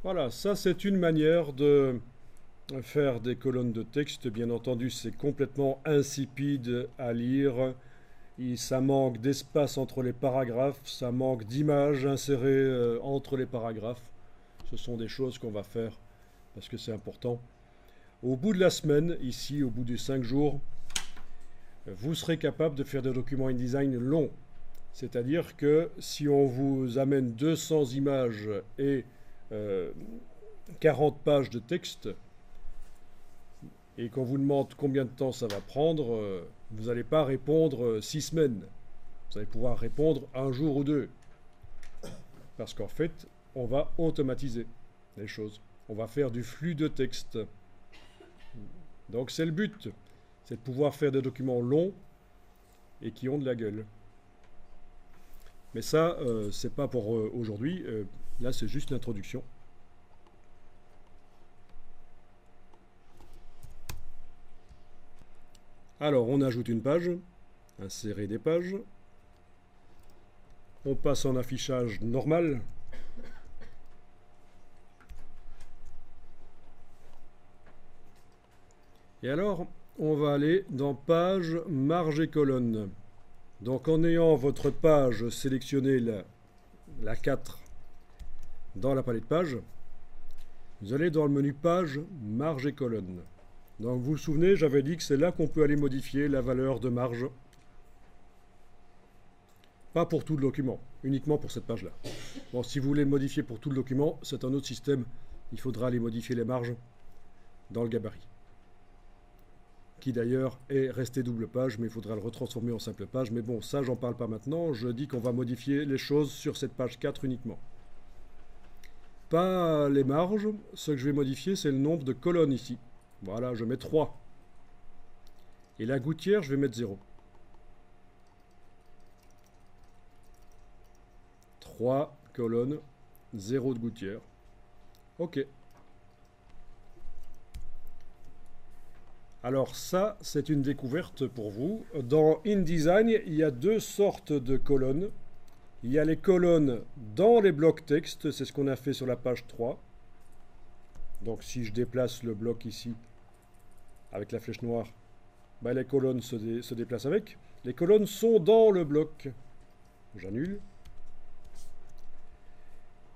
Voilà, ça c'est une manière de faire des colonnes de texte. Bien entendu, c'est complètement insipide à lire. Ça manque d'espace entre les paragraphes, ça manque d'images insérées entre les paragraphes. Ce sont des choses qu'on va faire parce que c'est important. Au bout de la semaine, ici, au bout des 5 jours, vous serez capable de faire des documents InDesign longs. C'est-à-dire que si on vous amène 200 images et euh, 40 pages de texte, et qu'on vous demande combien de temps ça va prendre, vous n'allez pas répondre 6 semaines. Vous allez pouvoir répondre un jour ou deux. Parce qu'en fait, on va automatiser les choses. On va faire du flux de texte. Donc c'est le but. C'est de pouvoir faire des documents longs et qui ont de la gueule. Mais ça, c'est pas pour aujourd'hui. Là, c'est juste l'introduction. Alors, on ajoute une page, insérer des pages. On passe en affichage normal. Et alors, on va aller dans page, marge et colonne. Donc en ayant votre page sélectionnée, la 4, dans la palette page, vous allez dans le menu page, marge et colonne. Donc vous vous souvenez, j'avais dit que c'est là qu'on peut aller modifier la valeur de marge. Pas pour tout le document, uniquement pour cette page-là. Bon, si vous voulez le modifier pour tout le document, c'est un autre système. Il faudra aller modifier les marges dans le gabarit. Qui d'ailleurs est resté double page, mais il faudra le retransformer en simple page. Mais bon, ça, j'en parle pas maintenant. Je dis qu'on va modifier les choses sur cette page 4 uniquement. Pas les marges. Ce que je vais modifier, c'est le nombre de colonnes ici. Voilà, je mets 3. Et la gouttière, je vais mettre 0. 3 colonnes, 0 de gouttière. OK. Alors ça, c'est une découverte pour vous. Dans InDesign, il y a deux sortes de colonnes. Il y a les colonnes dans les blocs texte, c'est ce qu'on a fait sur la page 3. Donc si je déplace le bloc ici, avec la flèche noire, ben les colonnes se déplacent avec. Les colonnes sont dans le bloc. J'annule.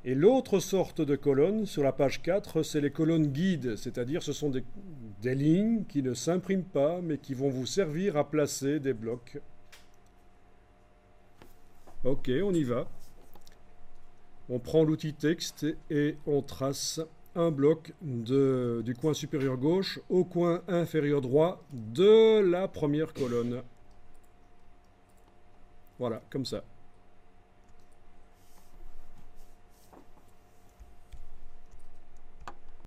Et l'autre sorte de colonne, sur la page 4, c'est les colonnes guides, c'est-à-dire ce sont des lignes qui ne s'impriment pas, mais qui vont vous servir à placer des blocs. Ok, on y va. On prend l'outil texte et on trace un bloc du coin supérieur gauche au coin inférieur droit de la première colonne. Voilà, comme ça.